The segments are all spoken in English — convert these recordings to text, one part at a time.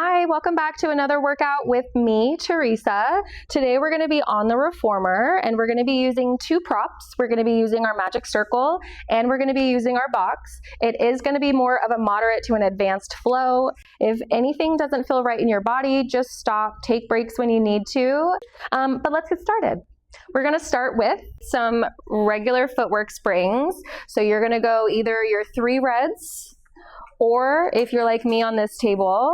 Hi, welcome back to another workout with me, Teresa. Today we're going to be on the reformer and we're going to be using two props. We're going to be using our magic circle and we're going to be using our box. It is going to be more of a moderate to an advanced flow. If anything doesn't feel right in your body, just stop, take breaks when you need to. But let's get started. We're going to start with some regular footwork springs. So you're going to go either your 3 reds, or if you're like me on this table,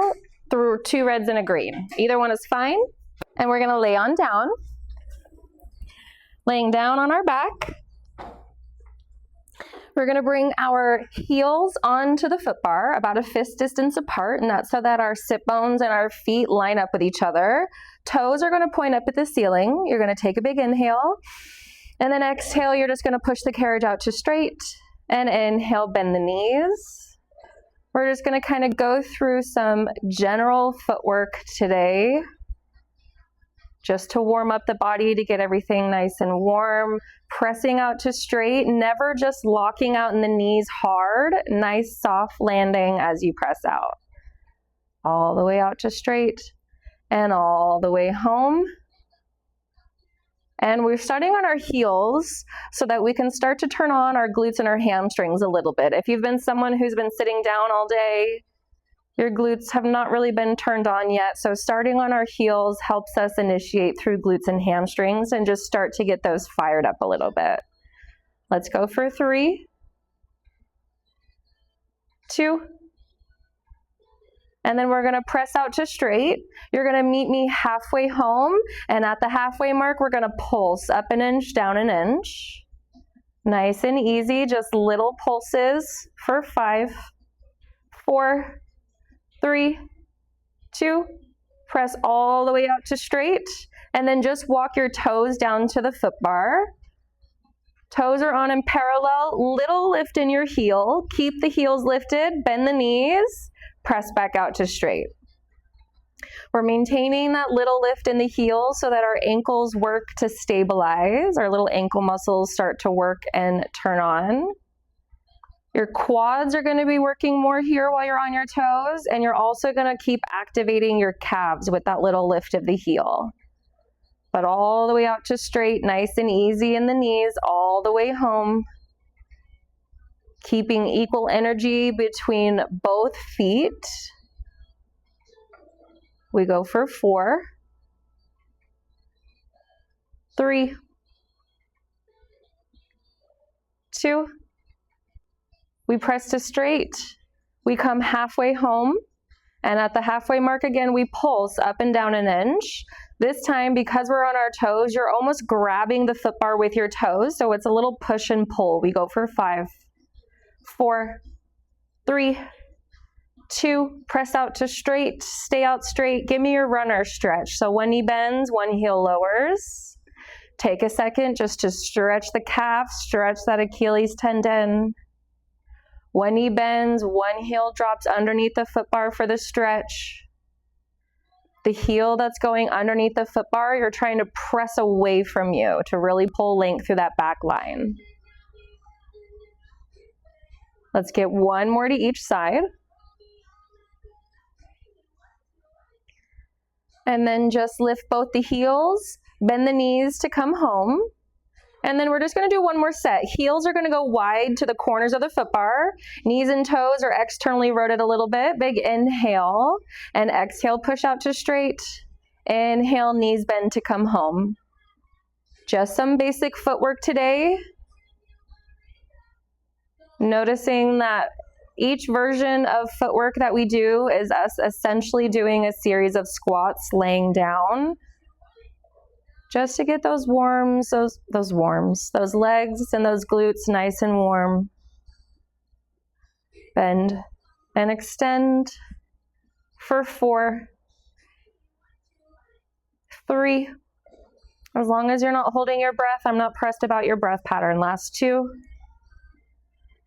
through 2 reds and a green. Either one is fine. And we're gonna lay on down. Laying down on our back. We're gonna bring our heels onto the foot bar about a fist distance apart, and that's so that our sit bones and our feet line up with each other. Toes are gonna point up at the ceiling. You're gonna take a big inhale. And then exhale, you're just gonna push the carriage out to straight. And inhale, bend the knees. We're just going to kind of go through some general footwork today, just to warm up the body, to get everything nice and warm. Pressing out to straight, never just locking out in the knees hard. Nice soft landing as you press out. All the way out to straight and all the way home. And we're starting on our heels so that we can start to turn on our glutes and our hamstrings a little bit. If you've been someone who's been sitting down all day, your glutes have not really been turned on yet. So starting on our heels helps us initiate through glutes and hamstrings and just start to get those fired up a little bit. Let's go for 3, 2, and then we're going to press out to straight. You're going to meet me halfway home, and at the halfway mark, we're going to pulse up an inch, down an inch. Nice and easy, just little pulses for 5, 4, 3, 2. Press all the way out to straight, and then just walk your toes down to the foot bar. Toes are on in parallel, little lift in your heel. Keep the heels lifted, bend the knees. Press back out to straight. We're maintaining that little lift in the heels so that our ankles work to stabilize. Our little ankle muscles start to work and turn on. Your quads are going to be working more here while you're on your toes, and you're also going to keep activating your calves with that little lift of the heel. But all the way out to straight, nice and easy in the knees, all the way home. Keeping equal energy between both feet. We go for 4, 3, 2. We press to straight. We come halfway home. And at the halfway mark again, we pulse up and down an inch. This time, because we're on our toes, you're almost grabbing the foot bar with your toes. So it's a little push and pull. We go for 5, 4, 3, 2, press out to straight, stay out straight. Give me your runner stretch. So one knee bends, one heel lowers. Take a second just to stretch the calf, stretch that Achilles tendon. One knee bends, one heel drops underneath the foot bar for the stretch. The heel that's going underneath the foot bar, you're trying to press away from you to really pull length through that back line. Let's get one more to each side. And then just lift both the heels, bend the knees to come home. And then we're just going to do one more set. Heels are going to go wide to the corners of the foot bar. Knees and toes are externally rotated a little bit. Big inhale and exhale, push out to straight. Inhale, knees bend to come home. Just some basic footwork today. Noticing that each version of footwork that we do is us essentially doing a series of squats laying down, just to get those legs and those glutes nice and warm. Bend and extend for 4, 3. As long as you're not holding your breath, I'm not pressed about your breath pattern. Last 2.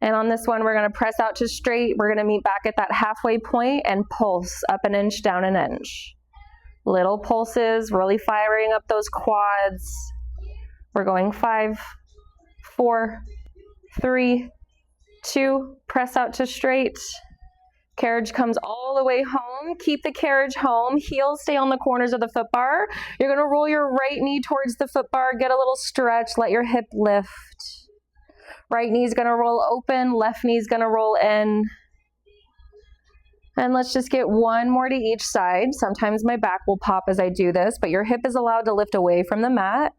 And on this one, we're going to press out to straight. We're going to meet back at that halfway point and pulse up an inch, down an inch. Little pulses, really firing up those quads. We're going 5, 4, 3, 2, press out to straight. Carriage comes all the way home, down, keep the carriage home, heels stay on the corners of the foot bar. You're gonna roll your right knee towards the foot bar, get a little stretch, let your hip lift. Right knee's gonna roll open, left knee's gonna roll in. And let's just get one more to each side. Sometimes my back will pop as I do this, but your hip is allowed to lift away from the mat.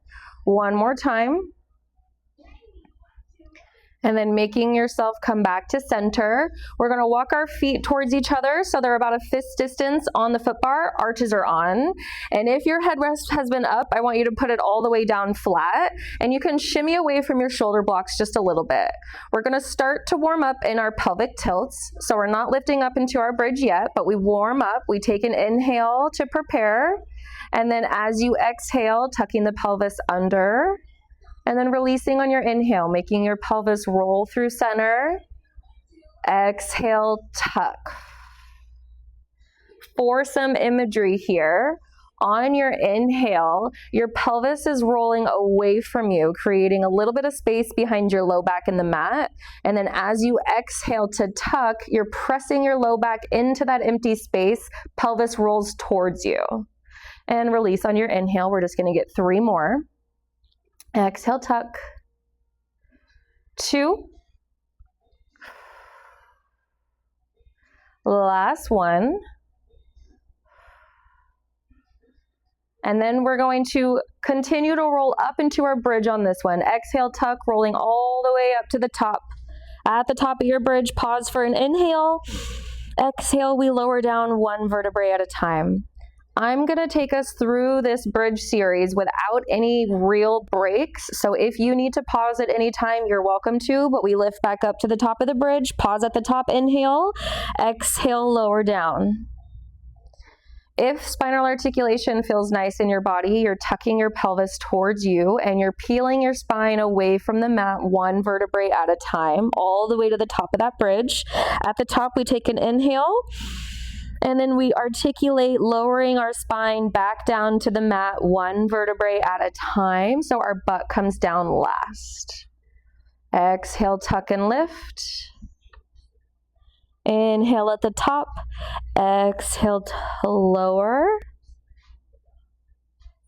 One more time. And then making yourself come back to center. We're gonna walk our feet towards each other so they're about a fist distance on the foot bar, arches are on. And if your headrest has been up, I want you to put it all the way down flat, and you can shimmy away from your shoulder blocks just a little bit. We're gonna start to warm up in our pelvic tilts. So we're not lifting up into our bridge yet, but we warm up. We take an inhale to prepare. And then as you exhale, tucking the pelvis under. And then releasing on your inhale, making your pelvis roll through center. Exhale, tuck. For some imagery here, on your inhale, your pelvis is rolling away from you, creating a little bit of space behind your low back in the mat. And then as you exhale to tuck, you're pressing your low back into that empty space. Pelvis rolls towards you. And release on your inhale. We're just going to get 3 more. Exhale, tuck. 2. Last one. And then we're going to continue to roll up into our bridge on this one. Exhale, tuck, rolling all the way up to the top. At the top of your bridge, pause for an inhale. Exhale, we lower down 1 vertebrae at a time. I'm going to take us through this bridge series without any real breaks. So if you need to pause at any time, you're welcome to, but we lift back up to the top of the bridge, pause at the top, inhale, exhale, lower down. If spinal articulation feels nice in your body, you're tucking your pelvis towards you and you're peeling your spine away from the mat 1 vertebrae at a time, all the way to the top of that bridge. At the top, we take an inhale. And then we articulate, lowering our spine back down to the mat 1 vertebrae at a time, so our butt comes down last. Exhale, tuck and lift. Inhale at the top. Exhale to lower.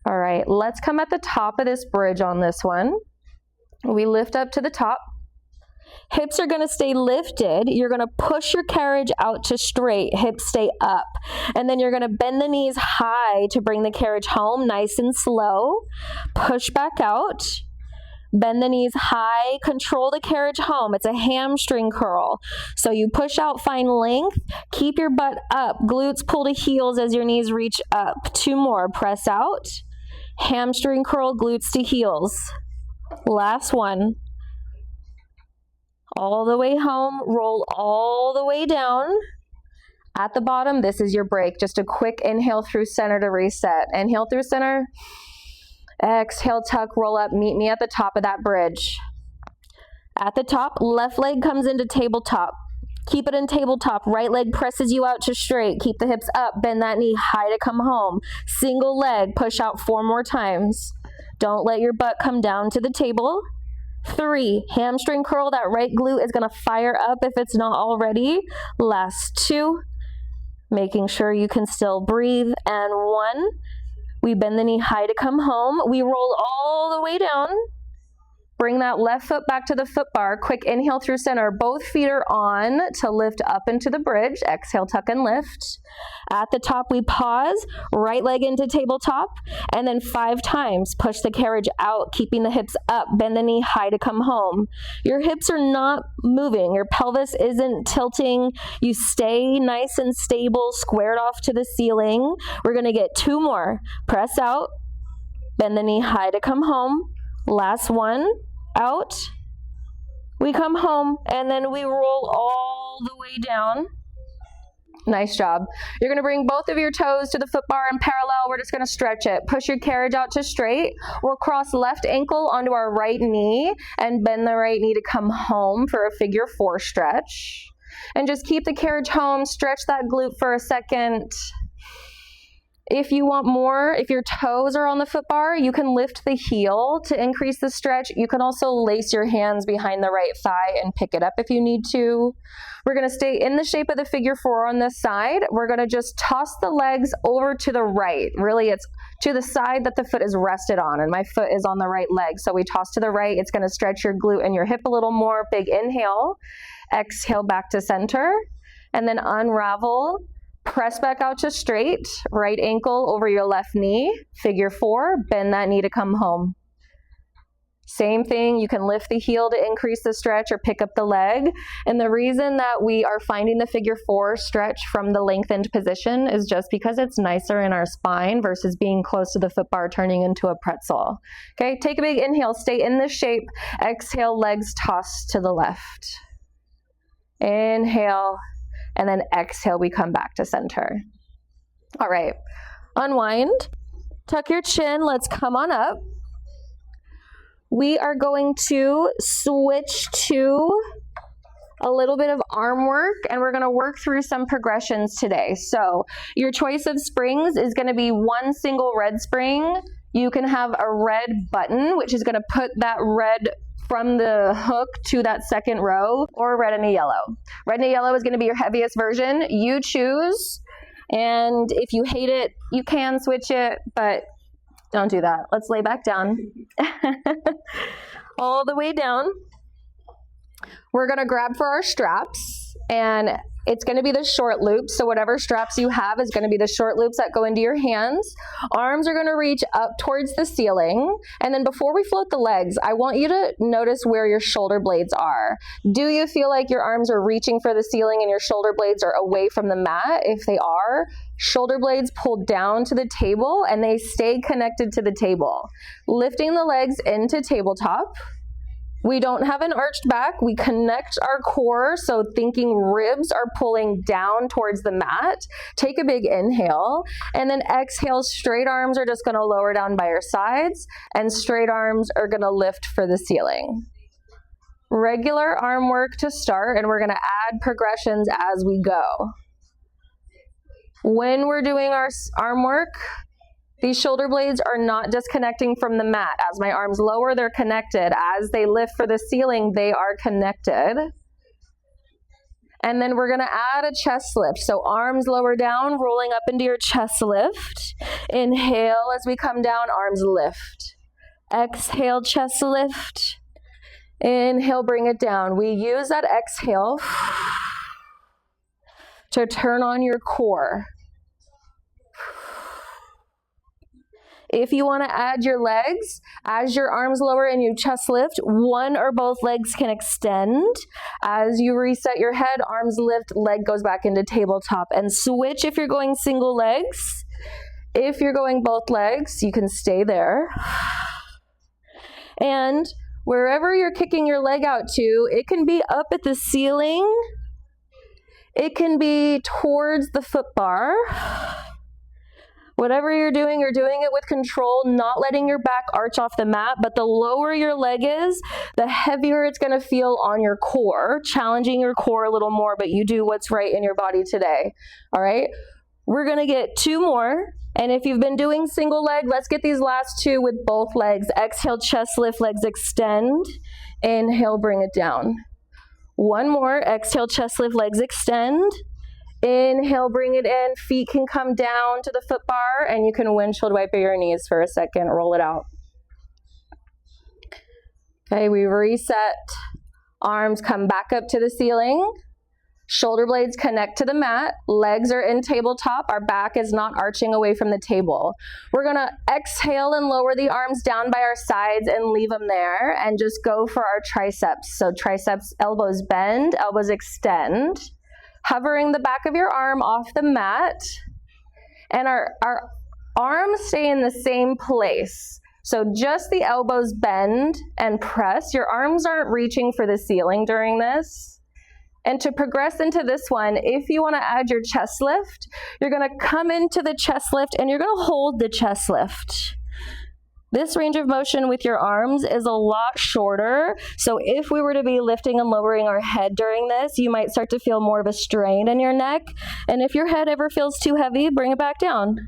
All right, let's come at the top of this bridge on this one. We lift up to the top. Hips are going to stay lifted. You're going to push your carriage out to straight. Hips stay up. And then you're going to bend the knees high to bring the carriage home, nice and slow. Push back out. Bend the knees high. Control the carriage home. It's a hamstring curl. So you push out, find length. Keep your butt up. Glutes pull to heels as your knees reach up. 2 more. Press out. Hamstring curl, glutes to heels. Last one. All the way home, roll all the way down. At the bottom, this is your break. Just a quick inhale through center to reset. Inhale through center. Exhale, tuck, roll up. Meet me at the top of that bridge. At the top, left leg comes into tabletop. Keep it in tabletop. Right leg presses you out to straight. Keep the hips up. Bend that knee high to come home. Single leg. Push out 4 more times. Don't let your butt come down to the table. 3, hamstring curl. That right glute is going to fire up if it's not already. Last 2, making sure you can still breathe. And 1, we bend the knee high to come home. We roll all the way down. Bring that left foot back to the foot bar. Quick inhale through center. Both feet are on to lift up into the bridge. Exhale, tuck and lift. At the top, we pause. Right leg into tabletop. And then 5 times. Push the carriage out, keeping the hips up. Bend the knee high to come home. Your hips are not moving. Your pelvis isn't tilting. You stay nice and stable, squared off to the ceiling. We're going to get 2 more. Press out. Bend the knee high to come home. Last one. Out, we come home, and then we roll all the way down. Nice job. You're going to bring both of your toes to the foot bar in parallel. We're just going to stretch it. Push your carriage out to straight. We'll cross left ankle onto our right knee and bend the right knee to come home for a figure 4 stretch. And just keep the carriage home. Stretch that glute for a second. If you want more, if your toes are on the foot bar, you can lift the heel to increase the stretch. You can also lace your hands behind the right thigh and pick it up if you need to. We're going to stay in the shape of the figure 4 on this side. We're going to just toss the legs over to the right. Really, it's to the side that the foot is rested on, and my foot is on the right leg. So we toss to the right. It's going to stretch your glute and your hip a little more. Big inhale. Exhale back to center, and then unravel. Press back out to straight, right ankle over your left knee, figure 4, bend that knee to come home. Same thing, you can lift the heel to increase the stretch or pick up the leg. And the reason that we are finding the figure 4 stretch from the lengthened position is just because it's nicer in our spine versus being close to the foot bar turning into a pretzel. Okay, take a big inhale, stay in this shape. Exhale, legs toss to the left. Inhale. And then exhale, we come back to center. All right, unwind, tuck your chin, let's come on up. We are going to switch to a little bit of arm work, and we're going to work through some progressions today. So your choice of springs is going to be one single red spring. You can have a red button, which is going to put that red from the hook to that second row, or red and a yellow. Red and a yellow is going to be your heaviest version. You choose, and if you hate it, you can switch it, but don't do that. Let's lay back down. All the way down. We're going to grab for our straps, and it's going to be the short loops. So whatever straps you have is going to be the short loops that go into your hands. Arms are going to reach up towards the ceiling. And then before we float the legs, I want you to notice where your shoulder blades are. Do you feel like your arms are reaching for the ceiling and your shoulder blades are away from the mat? If they are, shoulder blades pull down to the table and they stay connected to the table. Lifting the legs into tabletop. We don't have an arched back. We connect our core, so thinking ribs are pulling down towards the mat. Take a big inhale, and then exhale. Straight arms are just going to lower down by your sides, and straight arms are going to lift for the ceiling. Regular arm work to start, and we're going to add progressions as we go. When we're doing our arm work, these shoulder blades are not disconnecting from the mat. As my arms lower, they're connected. As they lift for the ceiling, they are connected. And then we're going to add a chest lift. So arms lower down, rolling up into your chest lift. Inhale as we come down, arms lift. Exhale, chest lift. Inhale, bring it down. We use that exhale to turn on your core. If you want to add your legs, as your arms lower and you chest lift, one or both legs can extend. As you reset your head, arms lift, leg goes back into tabletop. And switch if you're going single legs. If you're going both legs, you can stay there. And wherever you're kicking your leg out to, it can be up at the ceiling. It can be towards the foot bar. Whatever you're doing it with control, not letting your back arch off the mat, but the lower your leg is, the heavier it's going to feel on your core, challenging your core a little more, but you do what's right in your body today. All right, we're going to get 2 more. And if you've been doing single leg, let's get these last 2 with both legs. Exhale, chest lift, legs extend. Inhale, bring it down. 1 more. Exhale, chest lift, legs extend. Inhale, bring it in. Feet can come down to the foot bar, and you can windshield wiper your knees for a second. Roll it out. Okay, we reset. Arms come back up to the ceiling. Shoulder blades connect to the mat. Legs are in tabletop. Our back is not arching away from the table. We're going to exhale and lower the arms down by our sides and leave them there, and just go for our triceps. So triceps, elbows bend, elbows extend. Hovering the back of your arm off the mat, and our arms stay in the same place. So just the elbows bend and press. Your arms aren't reaching for the ceiling during this. And to progress into this one, if you want to add your chest lift, you're going to come into the chest lift and you're going to hold the chest lift. This range of motion with your arms is a lot shorter. So if we were to be lifting and lowering our head during this, you might start to feel more of a strain in your neck. And if your head ever feels too heavy, bring it back down.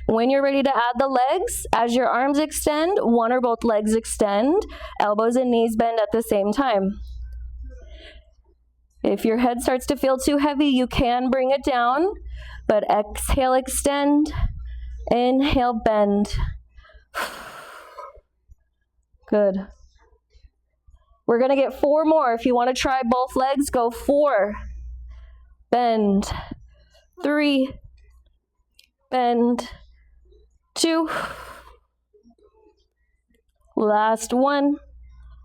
When you're ready to add the legs, as your arms extend, one or both legs extend, elbows and knees bend at the same time. If your head starts to feel too heavy, you can bring it down, but exhale, extend, inhale, bend. Good. We're going to get 4 more. If you want to try both legs, go 4. Bend. 3. Bend. 2. Last 1.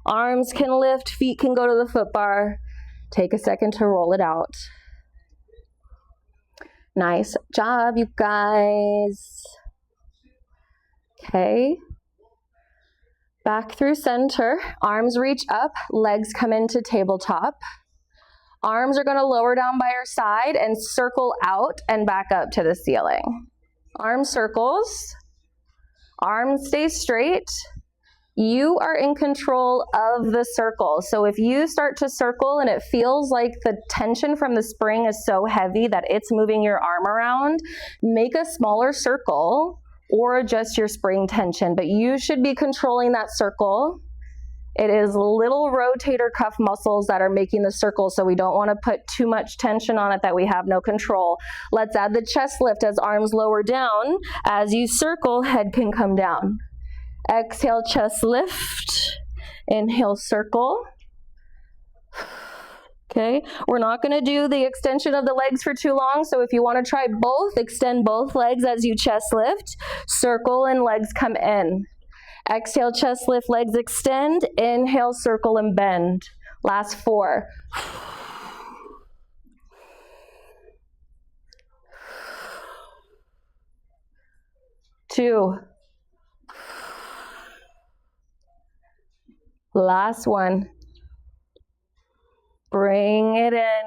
Arms can lift, feet can go to the foot bar. Take a second to roll it out. Nice job, you guys. Okay. Back through center, arms reach up, legs come into tabletop. Arms are going to lower down by your side and circle out and back up to the ceiling. Arm circles, arms stay straight. You are in control of the circle. So if you start to circle and it feels like the tension from the spring is so heavy that it's moving your arm around, make a smaller circle or adjust your spring tension, but you should be controlling that circle. It is little rotator cuff muscles that are making the circle, so we don't want to put too much tension on it that we have no control. Let's add the chest lift as arms lower down. As you circle, head can come down. Exhale, chest lift. Inhale, circle. Okay, we're not going to do the extension of the legs for too long, so if you want to try both, extend both legs as you chest lift, circle and legs come in. Exhale, chest lift, legs extend, inhale, circle and bend. Last 4. 2. Last 1. Bring it in.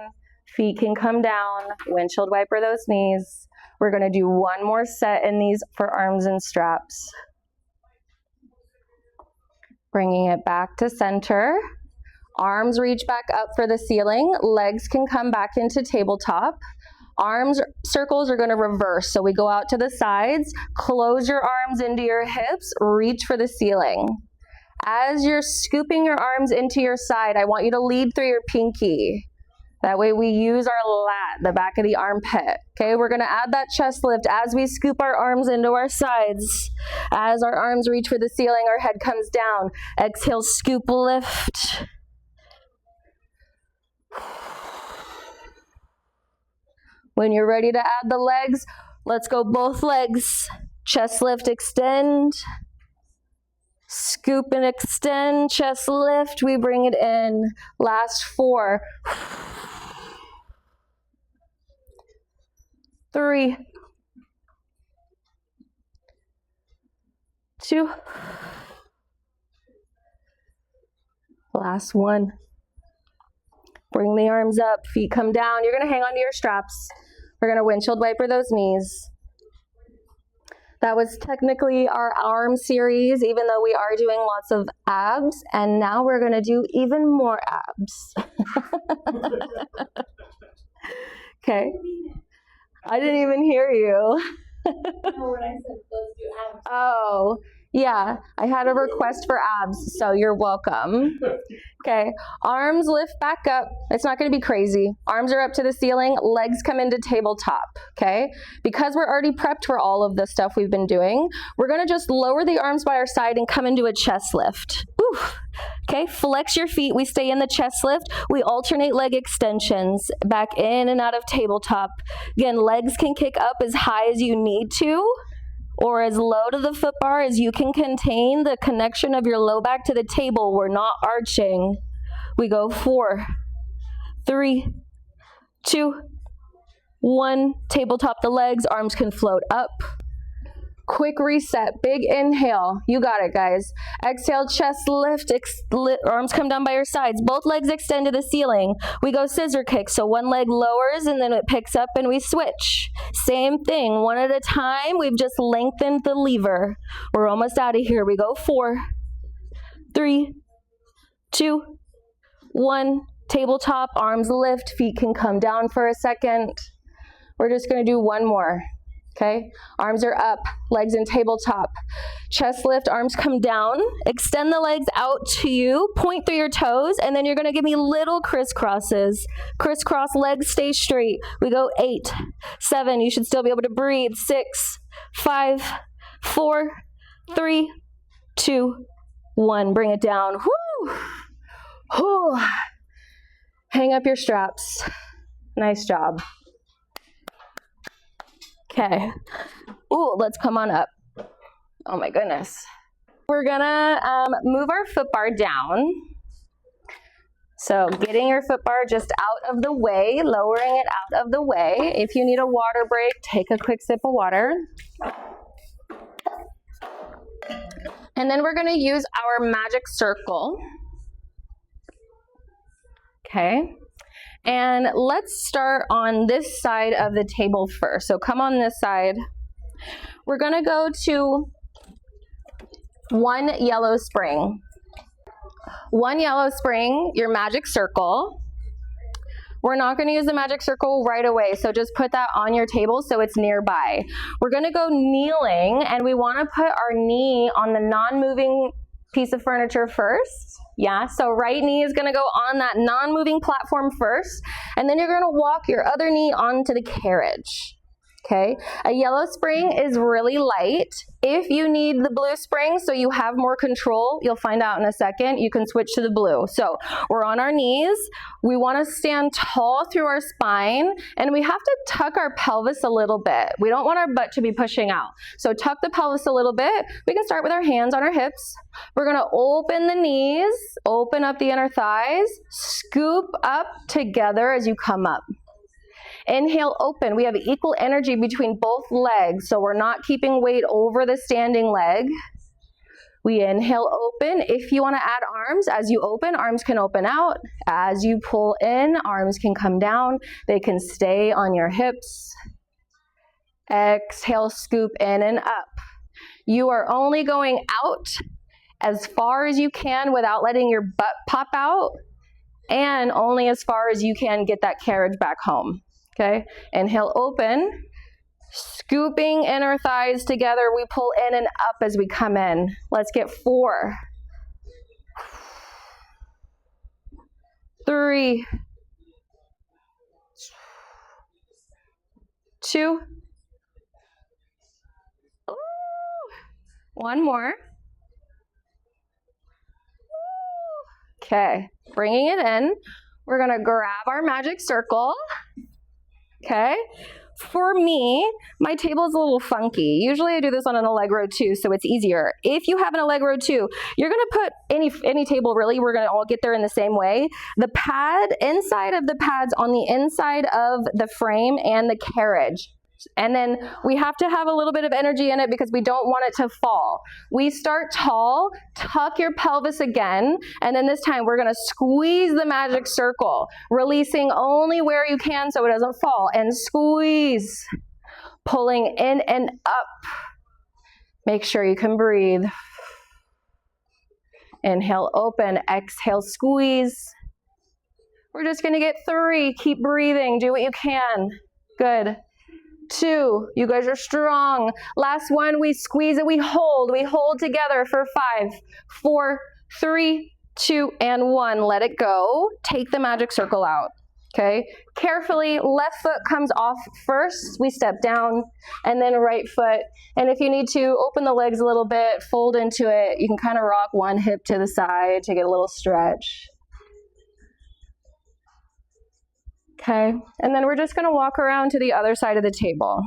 Feet can come down. Windshield wiper those knees. We're going to do 1 more set in these for arms and straps. Bringing it back to center. Arms reach back up for the ceiling. Legs can come back into tabletop. Arms circles are going to reverse. So we go out to the sides. Close your arms into your hips. Reach for the ceiling. As you're scooping your arms into your side, I want you to lead through your pinky. That way we use our lat, the back of the armpit. Okay, we're going to add that chest lift as we scoop our arms into our sides. As our arms reach for the ceiling, our head comes down. Exhale, scoop, lift. When you're ready to add the legs, let's go both legs. Chest lift, extend. Scoop and extend, chest lift, we bring it in. Last 4. 3. 2. Last 1. Bring the arms up, feet come down. You're going to hang on to your straps. We're going to windshield wiper those knees. That was technically our arm series, even though we are doing lots of abs, and now we're going to do even more abs. Okay. I didn't even hear you. No, when I said let's do abs. Oh, yeah, I had a request for abs, so you're welcome. Okay, arms lift back up. It's not going to be crazy. Arms are up to the ceiling, legs come into tabletop, okay? Because we're already prepped for all of the stuff we've been doing, we're going to just lower the arms by our side and come into a chest lift. Oof. Okay, flex your feet. We stay in the chest lift. We alternate leg extensions back in and out of tabletop. Again, legs can kick up as high as you need to, or as low to the foot bar as you can contain the connection of your low back to the table. We're not arching. We go 4, 3, 2, 1. Tabletop the legs. Arms can float up. Quick reset, big inhale. You got it, guys. Exhale, chest lift, arms come down by your sides. Both legs extend to the ceiling. We go scissor kick, so one leg lowers and then it picks up and we switch. Same thing, one at a time. We've just lengthened the lever. We're almost out of here. We go 4, 3, 2, 1. Tabletop, arms lift, feet can come down for a second. We're just going to do one more. Okay, arms are up, legs in tabletop. Chest lift, arms come down. Extend the legs out to you, point through your toes, and then you're gonna give me little crisscrosses. Crisscross, legs stay straight. We go 8, 7, you should still be able to breathe. 6, 5, 4, 3, 2, 1. Bring it down. Woo! Whew. Hang up your straps. Nice job. Okay. Ooh, let's come on up. Oh my goodness. We're gonna move our foot bar down. So getting your foot bar just out of the way, lowering it out of the way. If you need a water break, take a quick sip of water. And then we're gonna use our magic circle. Okay. And let's start on this side of the table first. So come on this side. We're gonna go to 1 yellow spring. 1 yellow spring, your magic circle. We're not gonna use the magic circle right away, so just put that on your table so it's nearby. We're gonna go kneeling, and we wanna put our knee on the non-moving piece of furniture first. Yeah, so right knee is gonna go on that non-moving platform first, and then you're gonna walk your other knee onto the carriage. Okay, a yellow spring is really light. If you need the blue spring so you have more control, you'll find out in a second, you can switch to the blue. So we're on our knees. We want to stand tall through our spine, and we have to tuck our pelvis a little bit. We don't want our butt to be pushing out. So tuck the pelvis a little bit. We can start with our hands on our hips. We're going to open the knees, open up the inner thighs, scoop up together as you come up. Inhale, open. We have equal energy between both legs, so we're not keeping weight over the standing leg. We inhale, open. If you want to add arms, as you open, arms can open out. As you pull in, arms can come down. They can stay on your hips. Exhale, scoop in and up. You are only going out as far as you can without letting your butt pop out, and only as far as you can get that carriage back home. Okay, inhale, open, scooping inner thighs together. We pull in and up as we come in. Let's get 4, 3, 2, 1 more. Okay, bringing it in. We're gonna grab our magic circle. Okay, for me, my table is a little funky. Usually I do this on an Allegro too, so it's easier. If you have an Allegro too, you're gonna put any table really, we're gonna all get there in the same way. The pad, inside of the pads on the inside of the frame and the carriage. And then we have to have a little bit of energy in it because we don't want it to fall. We start tall, tuck your pelvis again, and then this time we're gonna squeeze the magic circle, releasing only where you can so it doesn't fall, and squeeze, pulling in and up. Make sure you can breathe. Inhale, open, exhale, squeeze. We're just gonna get 3, keep breathing, do what you can. Good. 2, you guys are strong. Last one, we squeeze it, we hold together for 5, 4, 3, 2, and 1. Let it go. Take the magic circle out. Okay, carefully, left foot comes off first. We step down, and then right foot. And if you need to, open the legs a little bit, fold into it. You can kind of rock one hip to the side to get a little stretch. Okay, and then we're just going to walk around to the other side of the table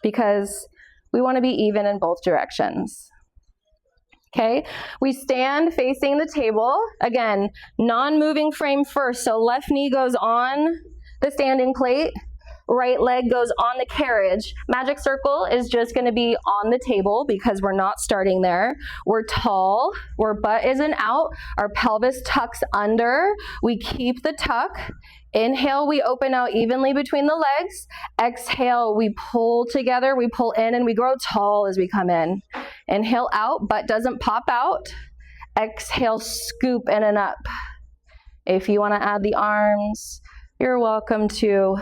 because we want to be even in both directions. Okay, we stand facing the table. Again, non-moving frame first, so left knee goes on the standing plate. right leg goes on the carriage. Magic circle is just going to be on the table because we're not starting there. We're tall, our butt isn't out, our pelvis tucks under. We keep the tuck. Inhale, we open out evenly between the legs. Exhale, we pull together, we pull in, and we grow tall as we come in. Inhale out, butt doesn't pop out. Exhale, scoop in and up. If you want to add the arms, you're welcome to.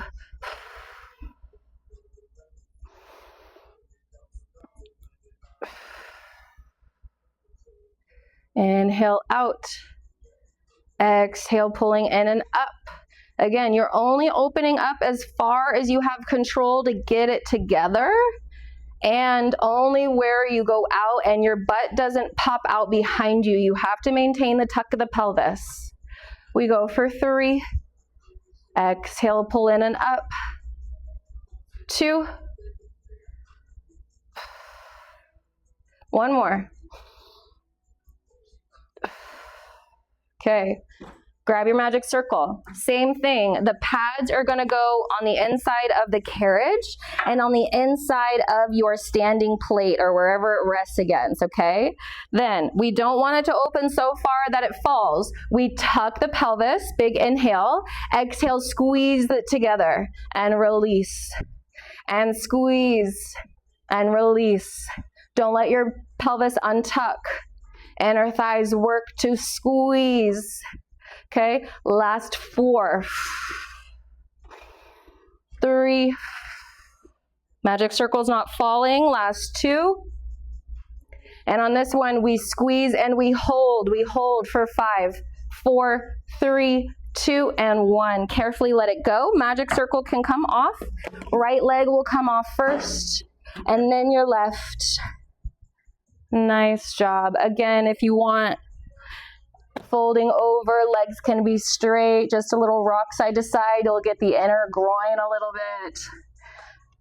Inhale out. Exhale, pulling in and up. Again, you're only opening up as far as you have control to get it together, and only where you go out and your butt doesn't pop out behind you. You have to maintain the tuck of the pelvis. We go for 3. Exhale, pull in and up. 2. 1 more. Okay. Grab your magic circle. Same thing. The pads are going to go on the inside of the carriage and on the inside of your standing plate or wherever it rests against, okay? Then we don't want it to open so far that it falls. We tuck the pelvis, big inhale. Exhale, squeeze it together and release. And squeeze and release. Don't let your pelvis untuck. Inner thighs work to squeeze. Okay, last 4, 3, magic circle's not falling, last 2, and on this one we squeeze and we hold for 5, 4, 3, 2, and 1. Carefully let it go. Magic circle can come off, right leg will come off first, and then your left. Nice job. Again, if you want, folding over, legs can be straight, just a little rock side to side. You'll get the inner groin a little bit.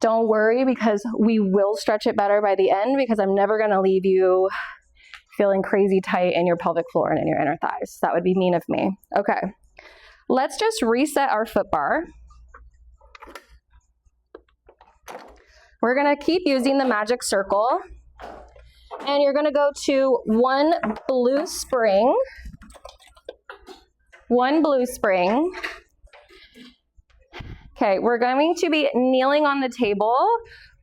Don't worry, because we will stretch it better by the end, because I'm never going to leave you feeling crazy tight in your pelvic floor and in your inner thighs. That would be mean of me. Okay, let's just reset our foot bar. We're going to keep using the magic circle, and you're going to go to 1 blue spring. 1 blue spring. Okay, we're going to be kneeling on the table,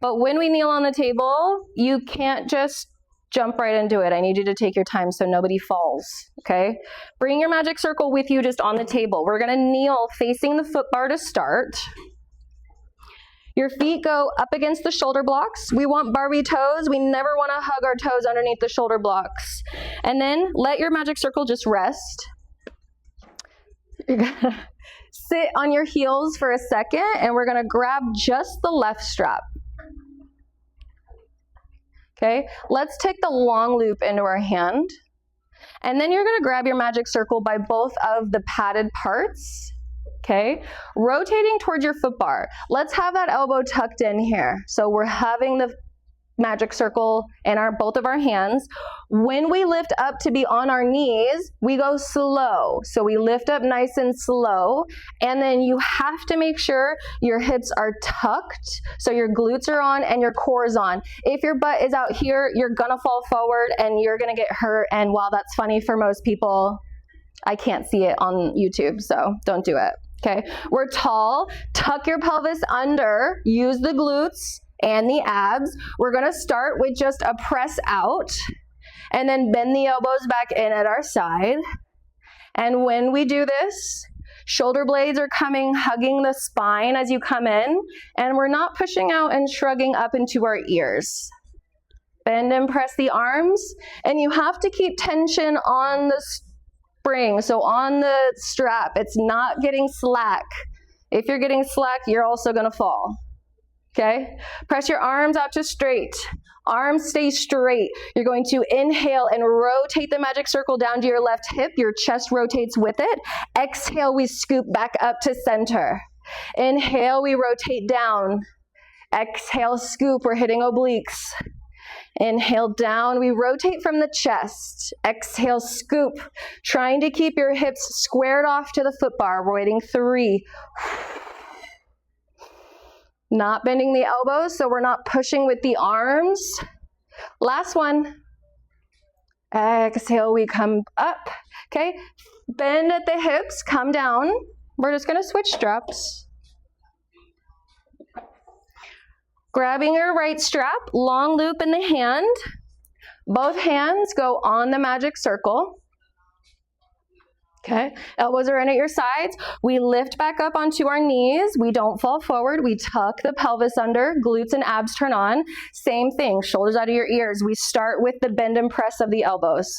but when we kneel on the table, you can't just jump right into it. I need you to take your time so nobody falls, okay? Bring your magic circle with you just on the table. We're gonna kneel facing the foot bar to start. Your feet go up against the shoulder blocks. We want Barbie toes. We never wanna hug our toes underneath the shoulder blocks. And then let your magic circle just rest. You're gonna sit on your heels for a second, and we're gonna grab just the left strap. Okay, let's take the long loop into our hand. And then you're gonna grab your magic circle by both of the padded parts. Okay, rotating towards your foot bar. Let's have that elbow tucked in here. So we're having the magic circle in both of our hands. When we lift up to be on our knees, we go slow. So we lift up nice and slow, and then you have to make sure your hips are tucked, so your glutes are on and your core is on. If your butt is out here, you're gonna fall forward and you're gonna get hurt, and while that's funny for most people, I can't see it on YouTube, so don't do it. Okay, we're tall, tuck your pelvis under, use the glutes and the abs. We're gonna start with just a press out, and then bend the elbows back in at our side. And when we do this, shoulder blades are coming, hugging the spine as you come in, and we're not pushing out and shrugging up into our ears. Bend and press the arms, and you have to keep tension on the spring, so on the strap. It's not getting slack. If you're getting slack, you're also gonna fall. Okay, press your arms out to straight. Arms stay straight. You're going to inhale and rotate the magic circle down to your left hip. Your chest rotates with it. Exhale, we scoop back up to center. Inhale, we rotate down. Exhale, scoop, we're hitting obliques. Inhale down, we rotate from the chest. Exhale, scoop, trying to keep your hips squared off to the foot bar. We're waiting 3. Not bending the elbows, so we're not pushing with the arms. Last one. Exhale, we come up. Okay, bend at the hips, come down. We're just gonna switch straps. Grabbing your right strap, long loop in the hand. Both hands go on the magic circle. Okay, elbows are in at your sides. We lift back up onto our knees. We don't fall forward. We tuck the pelvis under, glutes and abs turn on. Same thing, shoulders out of your ears. We start with the bend and press of the elbows.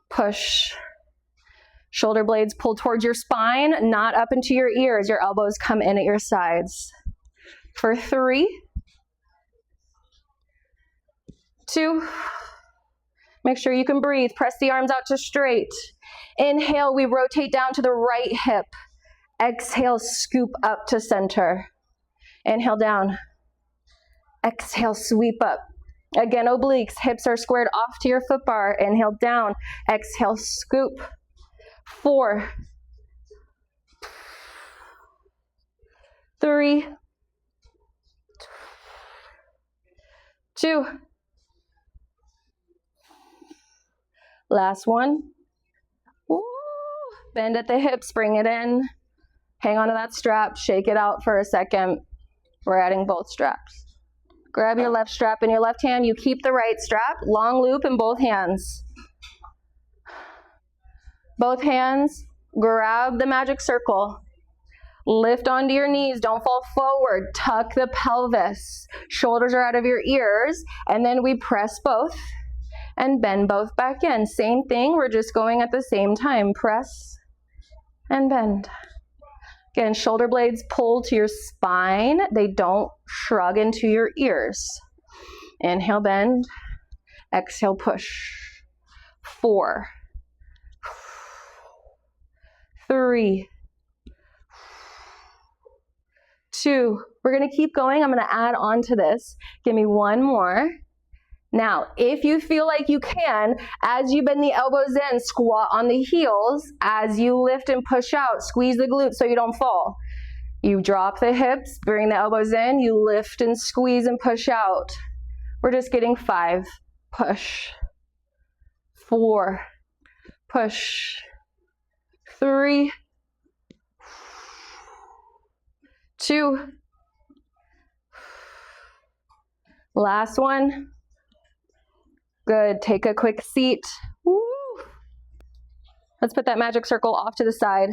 Push. Shoulder blades pull towards your spine, not up into your ears. Your elbows come in at your sides. For 3, 2, make sure you can breathe. Press the arms out to straight. Inhale, we rotate down to the right hip. Exhale, scoop up to center. Inhale down. Exhale, sweep up. Again, obliques, hips are squared off to your foot bar. Inhale down. Exhale, scoop. 4, 3, 2. Last one. Woo. Bend at the hips, bring it in. Hang on to that strap, shake it out for a second. We're adding both straps. Grab your left strap in your left hand. You keep the right strap, long loop in both hands. Both hands, grab the magic circle. Lift onto your knees, don't fall forward. Tuck the pelvis. Shoulders are out of your ears. And then we press both and bend both back in. Same thing, we're just going at the same time. Press and bend. Again, shoulder blades pull to your spine. They don't shrug into your ears. Inhale, bend. Exhale, push. 4, 3, 2. We're going to keep going. I'm going to add on to this. Give me one more. Now, if you feel like you can, as you bend the elbows in, squat on the heels. As you lift and push out, squeeze the glutes so you don't fall. You drop the hips, bring the elbows in, you lift and squeeze and push out. We're just getting 5. Push. 4. Push. 3. 2. Last one. Good. Take a quick seat. Woo. Let's put that magic circle off to the side.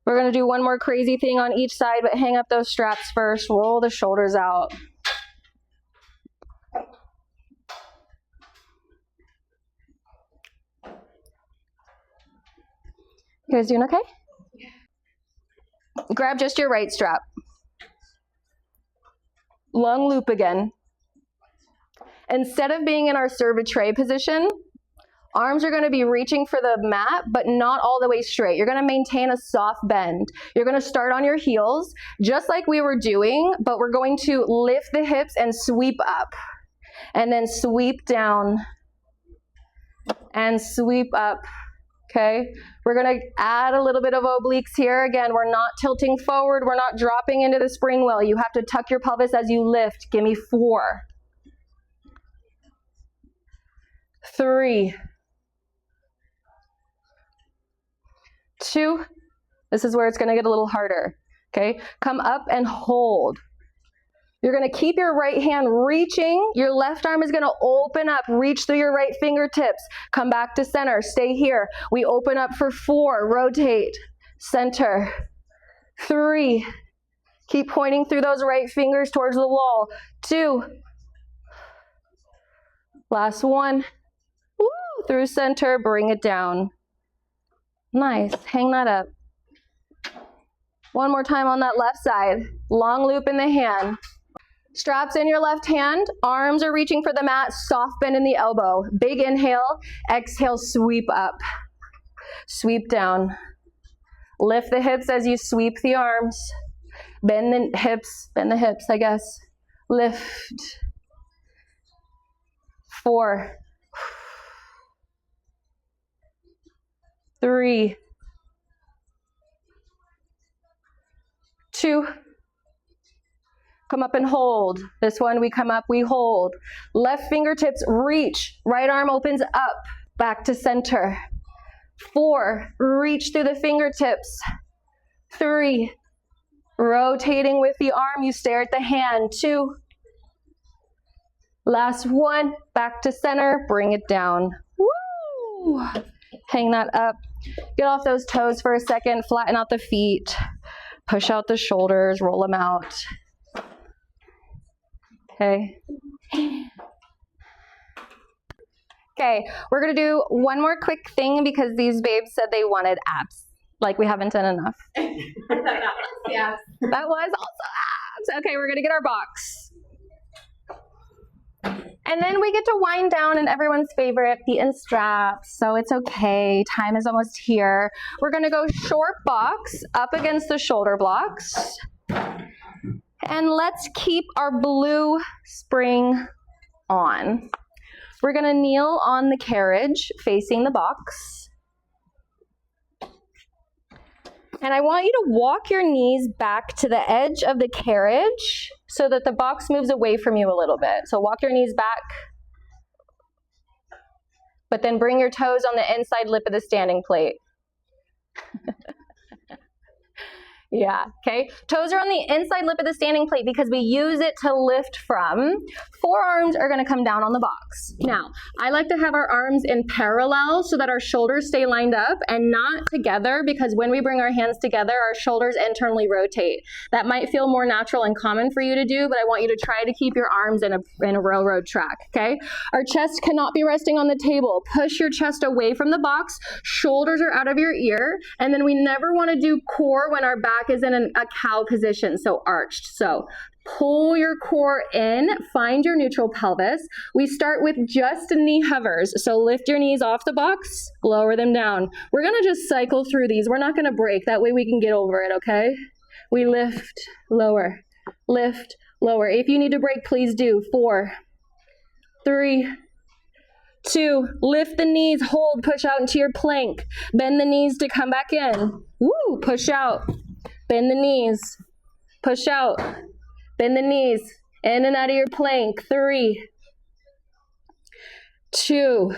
We're going to do one more crazy thing on each side, but hang up those straps first. Roll the shoulders out. You guys doing okay? Grab just your right strap. Long loop again. Instead of being in our serve a tray position, arms are going to be reaching for the mat, but not all the way straight. You're going to maintain a soft bend. You're going to start on your heels, just like we were doing, but we're going to lift the hips and sweep up. And then sweep down. And sweep up. Okay? We're going to add a little bit of obliques here. Again, we're not tilting forward. We're not dropping into the spring wheel. You have to tuck your pelvis as you lift. Give me 4. 3. 2. This is where it's going to get a little harder. Okay? Come up and hold. You're going to keep your right hand reaching. Your left arm is going to open up. Reach through your right fingertips. Come back to center. Stay here. We open up for 4. Rotate. Center. 3. Keep pointing through those right fingers towards the wall. 2. Last one. Woo! Through center. Bring it down. Nice. Hang that up. One more time on that left side. Long loop in the hand. Straps in your left hand. Arms are reaching for the mat. Soft bend in the elbow. Big inhale. Exhale, sweep up. Sweep down. Lift the hips as you sweep the arms. Bend the hips. Bend the hips, I guess. Lift. 4. 3. 2. Come up and hold. This one, we come up, we hold. Left fingertips reach. Right arm opens up, back to center. 4, reach through the fingertips. 3, rotating with the arm, you stare at the hand. 2, last 1, back to center, bring it down. Woo! Hang that up. Get off those toes for a second, flatten out the feet. Push out the shoulders, roll them out. Okay. Okay, we're gonna do one more quick thing because these babes said they wanted abs. Like we haven't done enough. Yeah. That was also abs. Okay, we're gonna get our box. And then we get to wind down and everyone's favorite, feet and straps. So it's okay, time is almost here. We're gonna go short box up against the shoulder blocks. And let's keep our blue spring on. We're gonna kneel on the carriage facing the box. And I want you to walk your knees back to the edge of the carriage so that the box moves away from you a little bit. So walk your knees back, but then bring your toes on the inside lip of the standing plate. Yeah, okay. Toes are on the inside lip of the standing plate because we use it to lift from. Forearms are going to come down on the box. Now, I like to have our arms in parallel so that our shoulders stay lined up and not together, because when we bring our hands together, our shoulders internally rotate. That might feel more natural and common for you to do, but I want you to try to keep your arms in a railroad track, okay? Our chest cannot be resting on the table. Push your chest away from the box. Shoulders are out of your ear. And then we never want to do core when our back is in a cow position, so arched. So pull your core in, find your neutral pelvis. We start with just knee hovers. So lift your knees off the box, lower them down. We're gonna just cycle through these. We're not gonna break. That way we can get over it, okay? We lift, lower, lift, lower. If you need to break, please do. 4, 3, 2, lift the knees, hold, push out into your plank. Bend the knees to come back in. Woo, push out. Bend the knees, push out, bend the knees, in and out of your plank. 3, 2,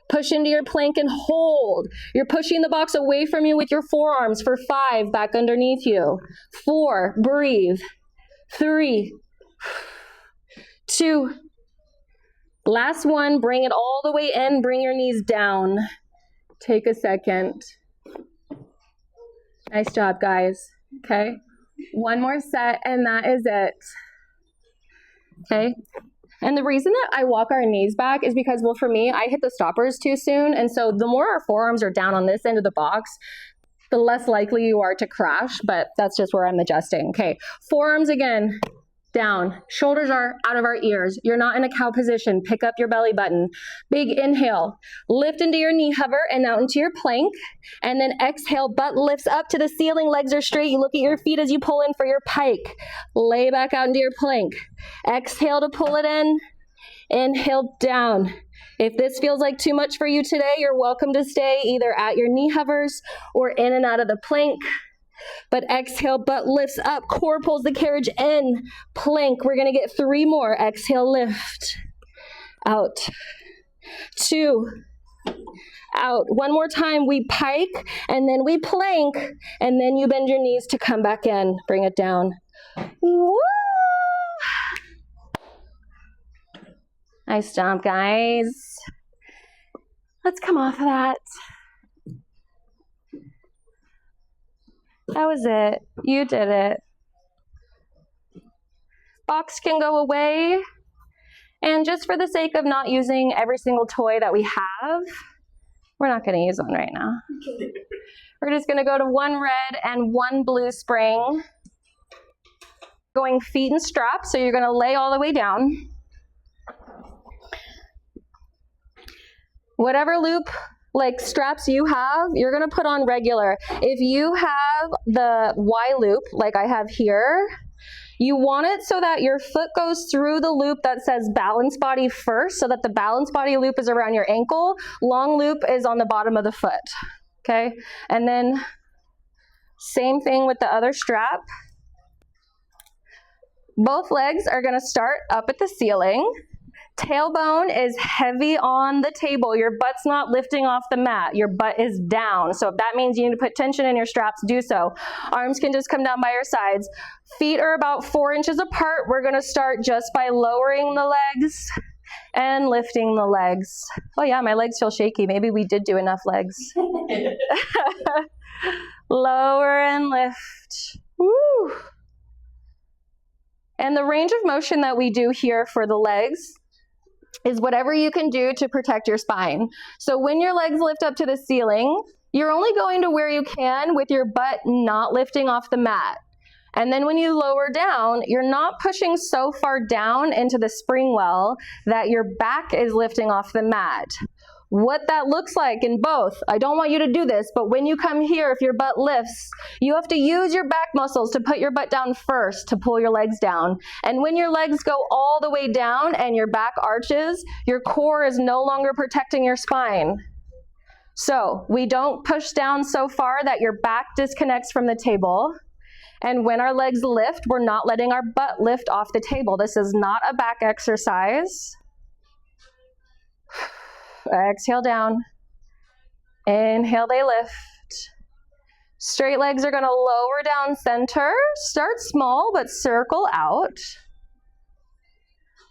push into your plank and hold. You're pushing the box away from you with your forearms for 5, back underneath you. 4, breathe. 3, 2, last one, bring it all the way in, bring your knees down. Take a second. Nice job, guys. Okay, one more set and that is it. Okay, and the reason that I walk our knees back is because, well, for me, I hit the stoppers too soon, and so the more our forearms are down on this end of the box, the less likely you are to crash, but that's just where I'm adjusting. Okay, forearms again, down. Shoulders are out of our ears. You're not in a cow position. Pick up your belly button. Big inhale. Lift into your knee hover and out into your plank. And then exhale, butt lifts up to the ceiling. Legs are straight. You look at your feet as you pull in for your pike. Lay back out into your plank. Exhale to pull it in. Inhale down. If this feels like too much for you today, you're welcome to stay either at your knee hovers or in and out of the plank. But exhale, butt lifts up, core pulls the carriage in, plank. We're gonna get 3 more. Exhale, lift, out, 2, out. One more time, we pike, and then we plank, and then you bend your knees to come back in. Bring it down. Woo! Nice job, guys. Let's come off of that. That was it. You did it. Box can go away. And just for the sake of not using every single toy that we have, we're not going to use one right now. We're just going to go to 1 red and 1 blue spring. Going feet and straps, so you're going to lay all the way down. Whatever loop like straps you have, you're gonna put on regular. If you have the Y loop, like I have here, you want it so that your foot goes through the loop that says balance body first, so that the balance body loop is around your ankle. Long loop is on the bottom of the foot, okay? And then same thing with the other strap. Both legs are gonna start up at the ceiling. Tailbone is heavy on the table. Your butt's not lifting off the mat. Your butt is down. So if that means you need to put tension in your straps, do so. Arms can just come down by your sides. Feet are about 4 inches apart. We're gonna start just by lowering the legs and lifting the legs. Oh yeah, my legs feel shaky. Maybe we did do enough legs. Lower and lift. Woo. And the range of motion that we do here for the legs is whatever you can do to protect your spine. So when your legs lift up to the ceiling, you're only going to where you can with your butt not lifting off the mat. And then when you lower down, you're not pushing so far down into the spring well that your back is lifting off the mat. What that looks like in both, I don't want you to do this, but when you come here, if your butt lifts, you have to use your back muscles to put your butt down first to pull your legs down. And when your legs go all the way down and your back arches, your core is no longer protecting your spine. So we don't push down so far that your back disconnects from the table. And when our legs lift, we're not letting our butt lift off the table. This is not a back exercise. Exhale down. Inhale, they lift. Straight legs are going to lower down center. Start small, but circle out.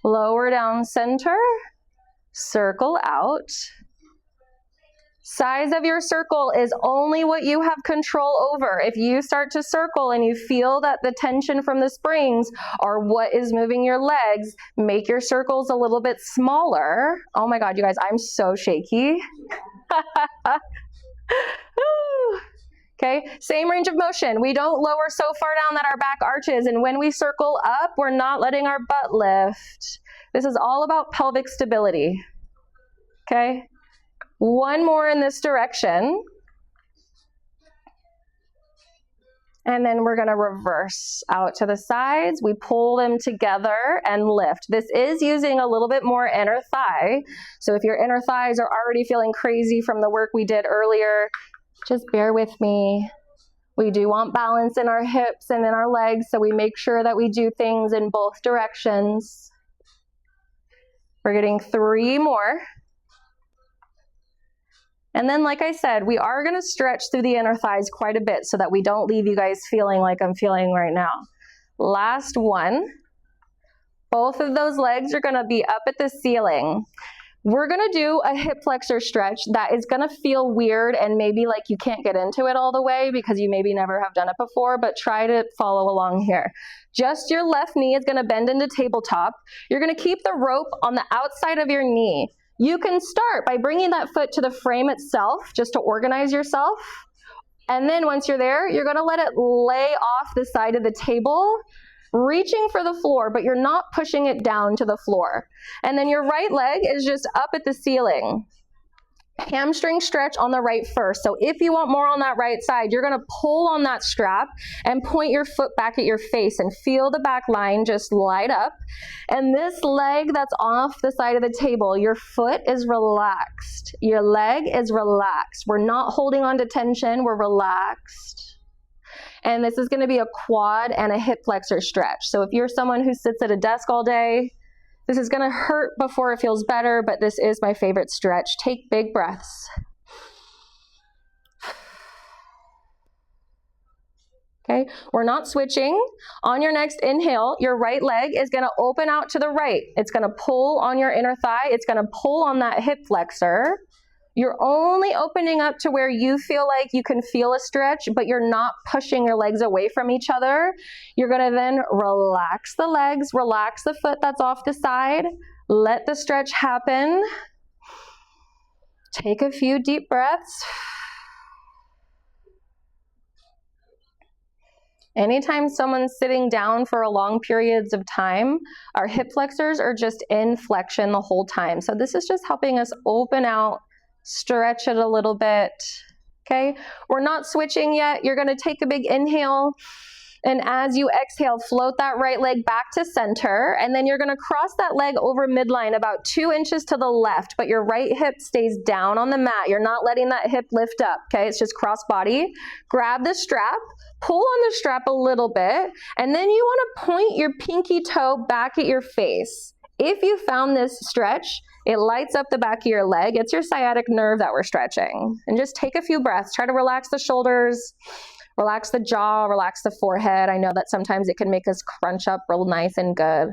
Lower down center. Circle out. Size of your circle is only what you have control over. If you start to circle and you feel that the tension from the springs are what is moving your legs, make your circles a little bit smaller. Oh my God, you guys, I'm so shaky. Okay, same range of motion. We don't lower so far down that our back arches, and when we circle up, we're not letting our butt lift. This is all about pelvic stability. Okay? One more in this direction. And then we're going to reverse out to the sides. We pull them together and lift. This is using a little bit more inner thigh. So if your inner thighs are already feeling crazy from the work we did earlier, just bear with me. We do want balance in our hips and in our legs, so we make sure that we do things in both directions. We're getting 3 more. And then, like I said, we are going to stretch through the inner thighs quite a bit so that we don't leave you guys feeling like I'm feeling right now. Last one. Both of those legs are going to be up at the ceiling. We're going to do a hip flexor stretch that is going to feel weird and maybe like you can't get into it all the way because you maybe never have done it before, but try to follow along here. Just your left knee is going to bend into tabletop. You're going to keep the rope on the outside of your knee. You can start by bringing that foot to the frame itself just to organize yourself. And then once you're there, you're going to let it lay off the side of the table, reaching for the floor, but you're not pushing it down to the floor. And then your right leg is just up at the ceiling. Hamstring stretch on the right first. So if you want more on that right side, you're going to pull on that strap and point your foot back at your face and feel the back line just light up. And this leg that's off the side of the table, your foot is relaxed. Your leg is relaxed. We're not holding on to tension. We're relaxed. And this is going to be a quad and a hip flexor stretch. So if you're someone who sits at a desk all day, this is going to hurt before it feels better, but this is my favorite stretch. Take big breaths. Okay, we're not switching. On your next inhale, your right leg is going to open out to the right. It's going to pull on your inner thigh. It's going to pull on that hip flexor. You're only opening up to where you feel like you can feel a stretch, but you're not pushing your legs away from each other. You're going to then relax the legs, relax the foot that's off the side. Let the stretch happen. Take a few deep breaths. Anytime someone's sitting down for long periods of time, our hip flexors are just in flexion the whole time. So this is just helping us open out, stretch it a little bit. Okay, we're not switching yet. You're going to take a big inhale And as you exhale, float that right leg back to center. And then you're going to cross that leg over midline about 2 inches to the left, but your right hip stays down on the mat. You're not letting that hip lift up, okay? It's just cross body. Grab the strap, pull on the strap a little bit, and then you want to point your pinky toe back at your face. If you found this stretch, it lights up the back of your leg. It's your sciatic nerve that we're stretching. And just take a few breaths. Try to relax the shoulders. Relax the jaw, relax the forehead. I know that sometimes it can make us crunch up real nice and good.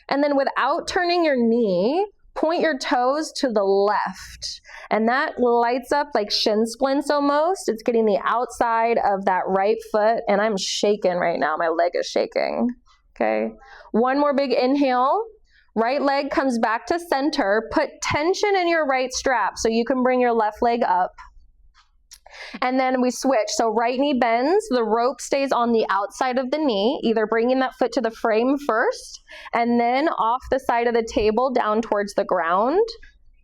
And then without turning your knee, point your toes to the left. And that lights up like shin splints almost. It's getting the outside of that right foot. And I'm shaking right now. My leg is shaking. Okay. One more big inhale. Right leg comes back to center. Put tension in your right strap so you can bring your left leg up. And then we switch. So right knee bends, the rope stays on the outside of the knee, either bringing that foot to the frame first, and then off the side of the table down towards the ground.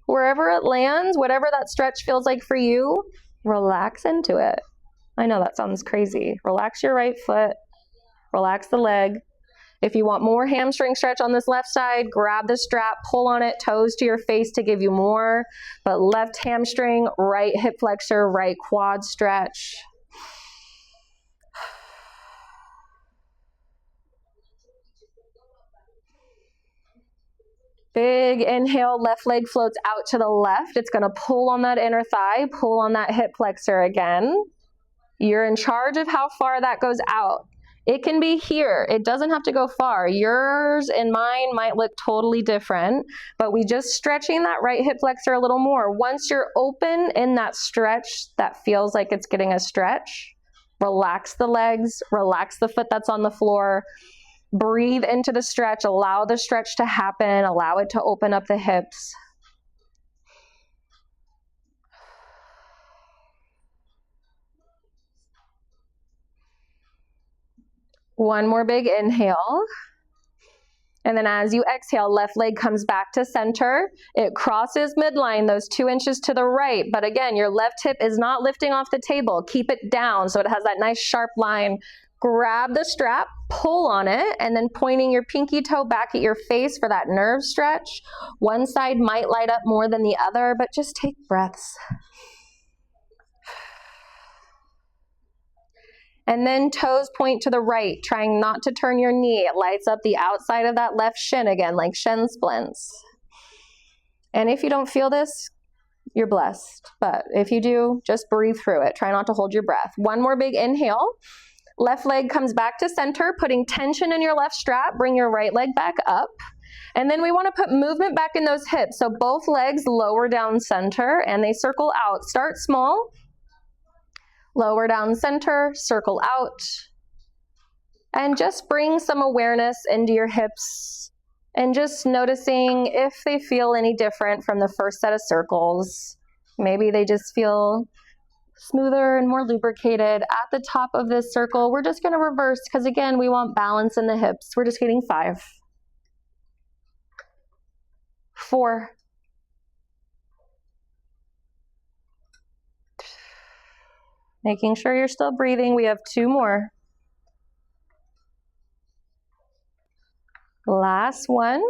Wherever it lands, whatever that stretch feels like for you, relax into it. I know that sounds crazy. Relax your right foot, relax the leg. If you want more hamstring stretch on this left side, grab the strap, pull on it, toes to your face to give you more. But left hamstring, right hip flexor, right quad stretch. Big inhale, left leg floats out to the left. It's going to pull on that inner thigh, pull on that hip flexor again. You're in charge of how far that goes out. It can be here. It doesn't have to go far. Yours and mine might look totally different, but we just stretching that right hip flexor a little more. Once you're open in that stretch that feels like it's getting a stretch, relax the legs, relax the foot that's on the floor, breathe into the stretch, allow the stretch to happen, allow it to open up the hips. One more big inhale. And then as you exhale, left leg comes back to center. It crosses midline, those 2 inches to the right. But again, your left hip is not lifting off the table. Keep it down so it has that nice sharp line. Grab the strap, pull on it, and then pointing your pinky toe back at your face for that nerve stretch. One side might light up more than the other, but just take breaths. And then toes point to the right, trying not to turn your knee. It lights up the outside of that left shin again, like shin splints. And if you don't feel this, you're blessed. But if you do, just breathe through it. Try not to hold your breath. One more big inhale. Left leg comes back to center, putting tension in your left strap. Bring your right leg back up. And then we want to put movement back in those hips. So both legs lower down center and they circle out. Start small. Lower down center, circle out, and just bring some awareness into your hips and just noticing if they feel any different from the first set of circles. Maybe they just feel smoother and more lubricated. At the top of this circle, we're just going to reverse because again, we want balance in the hips. We're just getting 5, 4, making sure you're still breathing. We have 2 more. Last one.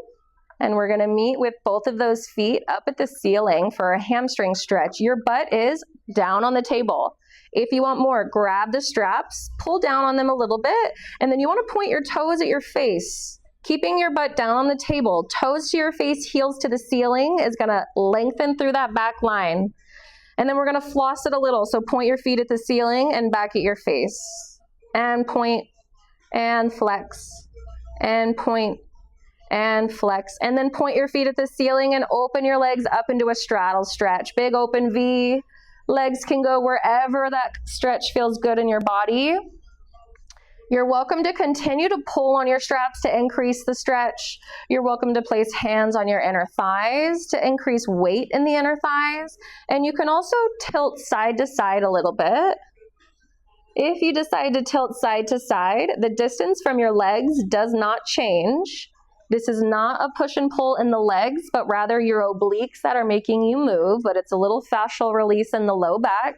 And we're going to meet with both of those feet up at the ceiling for a hamstring stretch. Your butt is down on the table. If you want more, grab the straps, pull down on them a little bit, and then you want to point your toes at your face. Keeping your butt down on the table, toes to your face, heels to the ceiling is going to lengthen through that back line. And then we're going to floss it a little. So point your feet at the ceiling and back at your face. And point and flex. And point and flex. And then point your feet at the ceiling and open your legs up into a straddle stretch. Big open V. Legs can go wherever that stretch feels good in your body. You're welcome to continue to pull on your straps to increase the stretch. You're welcome to place hands on your inner thighs to increase weight in the inner thighs. And you can also tilt side to side a little bit. If you decide to tilt side to side, the distance from your legs does not change. This is not a push and pull in the legs, but rather your obliques that are making you move, but it's a little fascial release in the low back.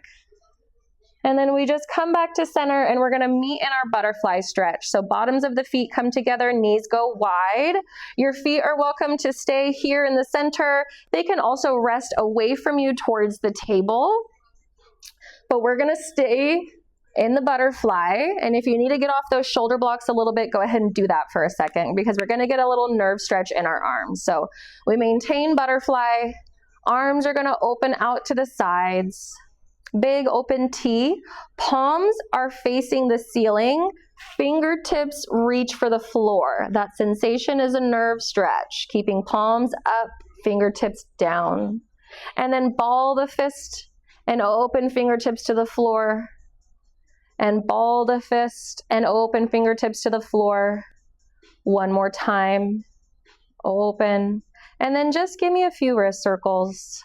And then we just come back to center and we're gonna meet in our butterfly stretch. So bottoms of the feet come together, knees go wide. Your feet are welcome to stay here in the center. They can also rest away from you towards the table. But we're gonna stay in the butterfly. And if you need to get off those shoulder blocks a little bit, go ahead and do that for a second because we're gonna get a little nerve stretch in our arms. So we maintain butterfly. Arms are gonna open out to the sides. Big open T. Palms are facing the ceiling. Fingertips reach for the floor. That sensation is a nerve stretch. Keeping palms up, fingertips down. And then ball the fist and open fingertips to the floor. And ball the fist and open fingertips to the floor. One more time. Open. And then just give me a few wrist circles.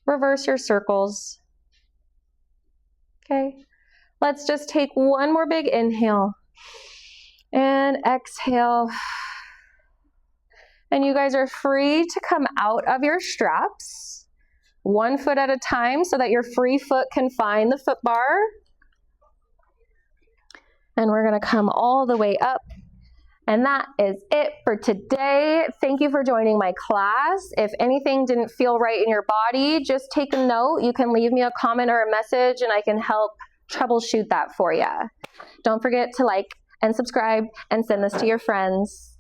Reverse your circles. Okay, let's just take one more big inhale and exhale. And you guys are free to come out of your straps, 1 foot at a time so that your free foot can find the foot bar. And we're gonna come all the way up. And that is it for today. Thank you for joining my class. If anything didn't feel right in your body, just take a note. You can leave me a comment or a message and I can help troubleshoot that for you. Don't forget to like and subscribe and send this to your friends.